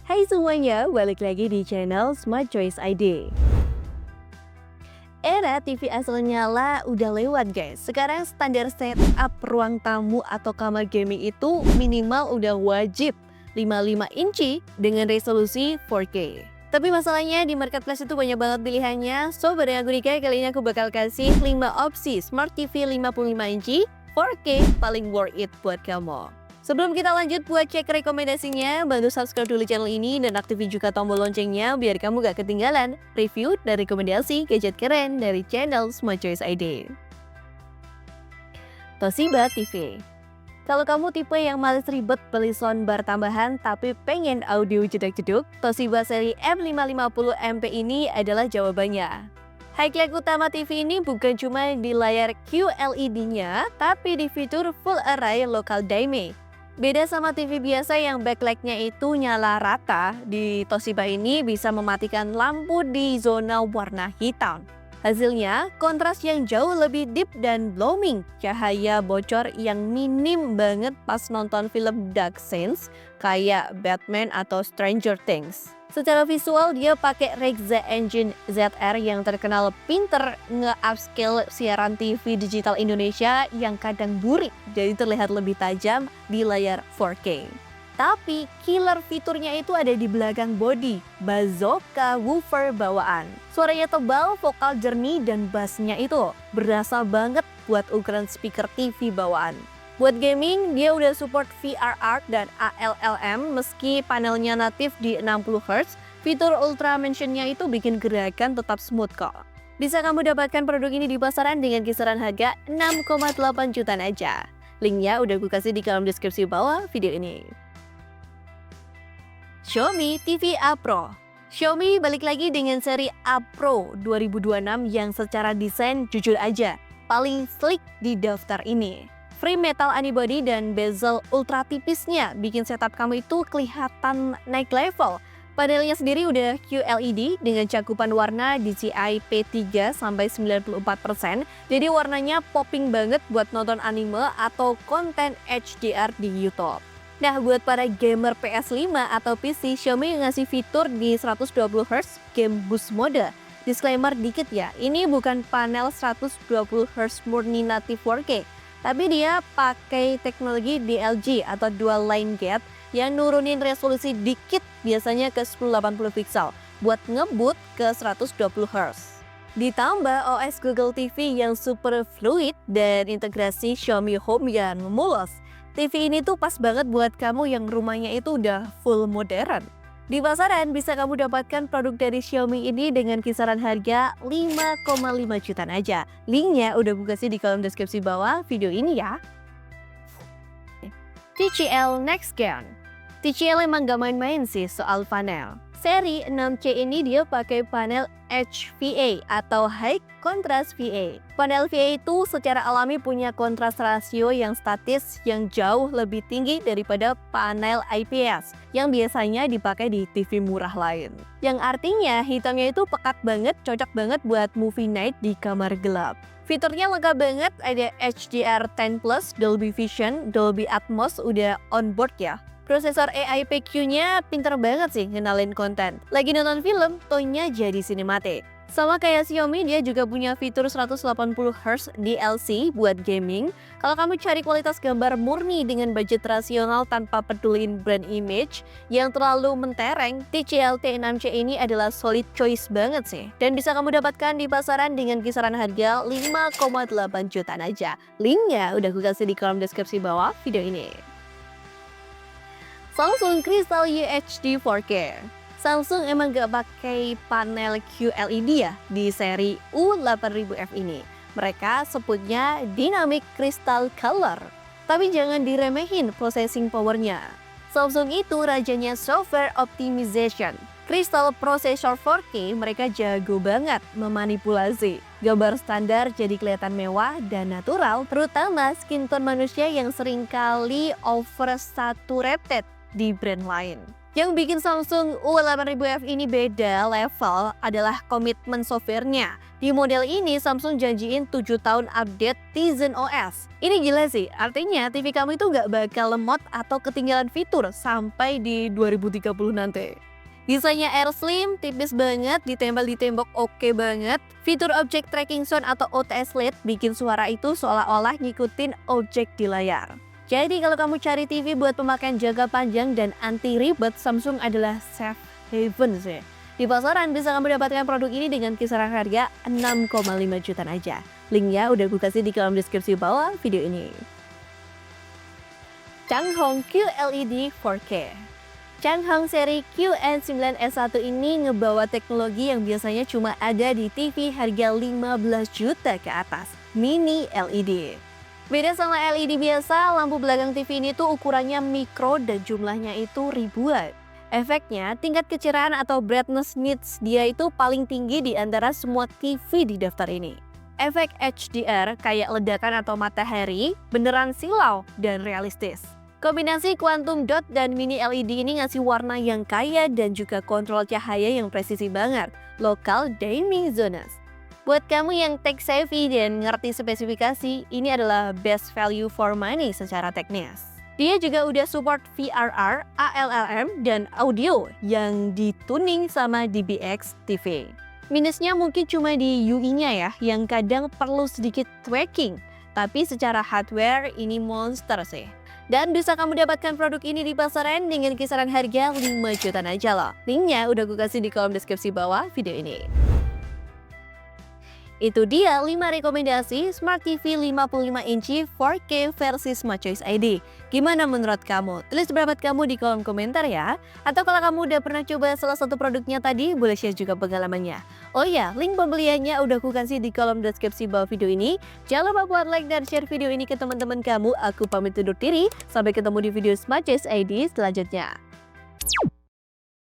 Hai semuanya, balik lagi di channel Smart Choice ID. Era TV asal nyala udah lewat guys. Sekarang standar setup ruang tamu atau kamar gaming itu minimal udah wajib 55 inci dengan resolusi 4K. Tapi masalahnya di marketplace itu banyak banget pilihannya. So bareng aku Rika, kali ini aku bakal kasih 5 opsi Smart TV 55 inci 4K paling worth it buat kamu. Sebelum kita lanjut buat cek rekomendasinya, bantu subscribe dulu channel ini dan aktifin juga tombol loncengnya biar kamu gak ketinggalan review dan rekomendasi gadget keren dari channel Smart Choice ID. Toshiba TV. Kalau kamu tipe yang males ribet beli soundbar tambahan tapi pengen audio jeduk-jeduk, Toshiba seri M550MP ini adalah jawabannya. Highlight utama TV ini bukan cuma di layar QLED-nya, tapi di fitur Full Array Local Dimming. Beda sama TV biasa yang backlight-nya itu nyala rata, di Toshiba ini bisa mematikan lampu di zona warna hitam. Hasilnya, kontras yang jauh lebih deep dan blooming, cahaya bocor yang minim banget pas nonton film dark scenes kayak Batman atau Stranger Things. Secara visual dia pakai Rexza Engine ZR yang terkenal pinter nge-upscale siaran TV digital Indonesia yang kadang burik jadi terlihat lebih tajam di layar 4K. Tapi killer fiturnya itu ada di belakang bodi, bazooka woofer bawaan. Suaranya tebal, vokal jernih dan bassnya itu berasa banget buat ukuran speaker TV bawaan. Buat gaming, dia udah support VRR dan ALLM meski panelnya natif di 60Hz, fitur Ultra Mention-nya itu bikin gerakan tetap smooth kok. Bisa kamu dapatkan produk ini di pasaran dengan kisaran harga 6,8 jutaan aja. Linknya udah gue kasih di kolom deskripsi bawah video ini. Xiaomi TV A Pro. Xiaomi balik lagi dengan seri A Pro 2026 yang secara desain jujur aja paling sleek di daftar ini. Frame metal unibody dan bezel ultra tipisnya bikin setup kamu itu kelihatan naik level. Panelnya sendiri udah QLED dengan cakupan warna DCI P3 sampai 94%. Jadi warnanya popping banget buat nonton anime atau konten HDR di YouTube. Nah, buat para gamer PS5 atau PC, Xiaomi ngasih fitur di 120Hz Game Boost Mode. Disclaimer dikit ya, ini bukan panel 120Hz murni native 4K. Tapi dia pakai teknologi DLG atau Dual Line Gate yang nurunin resolusi dikit biasanya ke 1080 pixel buat ngebut ke 120Hz. Ditambah OS Google TV yang super fluid dan integrasi Xiaomi Home yang mulus. TV ini tuh pas banget buat kamu yang rumahnya itu udah full modern. Di pasaran bisa kamu dapatkan produk dari Xiaomi ini dengan kisaran harga 5,5 jutaan aja. Linknya udah gue kasih di kolom deskripsi bawah video ini ya. TCL Next Gen. TCL emang gak main-main sih soal panel. Seri 6C ini dia pakai panel HVA atau High Contrast VA. Panel VA itu secara alami punya kontras rasio yang statis yang jauh lebih tinggi daripada panel IPS yang biasanya dipakai di TV murah lain. Yang artinya hitamnya itu pekat banget, cocok banget buat movie night di kamar gelap. Fiturnya lengkap banget, ada HDR10+, Dolby Vision, Dolby Atmos udah on board ya. Prosesor AI PQ-nya pinter banget sih ngenalin konten. Lagi nonton film, tone-nya jadi sinematik. Sama kayak Xiaomi, dia juga punya fitur 180Hz DLC buat gaming. Kalau kamu cari kualitas gambar murni dengan budget rasional tanpa pedulin brand image yang terlalu mentereng, TCL T6C ini adalah solid choice banget sih. Dan bisa kamu dapatkan di pasaran dengan kisaran harga 5,8 jutaan aja. Linknya udah gue kasih di kolom deskripsi bawah video ini. Samsung Crystal UHD 4K. Samsung emang gak pakai panel QLED ya di seri U8000F ini. Mereka sebutnya Dynamic Crystal Color. Tapi jangan diremehin processing powernya. Samsung itu rajanya software optimization. Crystal Processor 4K mereka jago banget memanipulasi. Gambar standar jadi kelihatan mewah dan natural, terutama skin tone manusia yang seringkali oversaturated di brand lain. Yang bikin Samsung U8000F ini beda level adalah komitmen softwarenya. Di model ini Samsung janjiin 7 tahun update Tizen OS. Ini gila sih, artinya TV kamu itu nggak bakal lemot atau ketinggalan fitur sampai di 2030 nanti. Desainnya Air Slim, tipis banget, ditempel di tembok oke banget. Fitur Object Tracking Sound atau OTS LED bikin suara itu seolah-olah ngikutin objek di layar. Jadi kalau kamu cari TV buat pemakaian jangka panjang dan anti ribet, Samsung adalah safe haven sih. Di pasaran bisa kamu dapatkan produk ini dengan kisaran harga 6,5 jutaan aja. Linknya udah gue kasih di kolom deskripsi bawah video ini. Changhong QLED 4K. Changhong seri QN9S1 ini ngebawa teknologi yang biasanya cuma ada di TV harga 15 juta ke atas, mini LED. Beda sama LED biasa, lampu belakang TV ini tuh ukurannya mikro dan jumlahnya itu ribuan. Efeknya, tingkat kecerahan atau brightness nits dia itu paling tinggi di antara semua TV di daftar ini. Efek HDR kayak ledakan atau matahari, beneran silau dan realistis. Kombinasi quantum dot dan mini LED ini ngasih warna yang kaya dan juga kontrol cahaya yang presisi banget, local dimming zones. Buat kamu yang tech savvy dan ngerti spesifikasi, ini adalah best value for money secara teknis. Dia juga udah support VRR, ALLM, dan audio yang dituning sama DBX TV. Minusnya mungkin cuma di UI-nya ya, yang kadang perlu sedikit tweaking. Tapi secara hardware ini monster sih. Dan bisa kamu dapatkan produk ini di pasaran dengan kisaran harga 5 jutaan aja loh. Linknya udah gue kasih di kolom deskripsi bawah video ini. Itu dia 5 rekomendasi Smart TV 55 inci 4K versi Smart Choice ID. Gimana menurut kamu? Tulis pendapat kamu di kolom komentar ya. Atau kalau kamu udah pernah coba salah satu produknya tadi, boleh share juga pengalamannya. Oh ya, link pembeliannya udah aku kasih di kolom deskripsi bawah video ini. Jangan lupa buat like dan share video ini ke teman-teman kamu. Aku pamit undur diri. Sampai ketemu di video Smart Choice ID selanjutnya.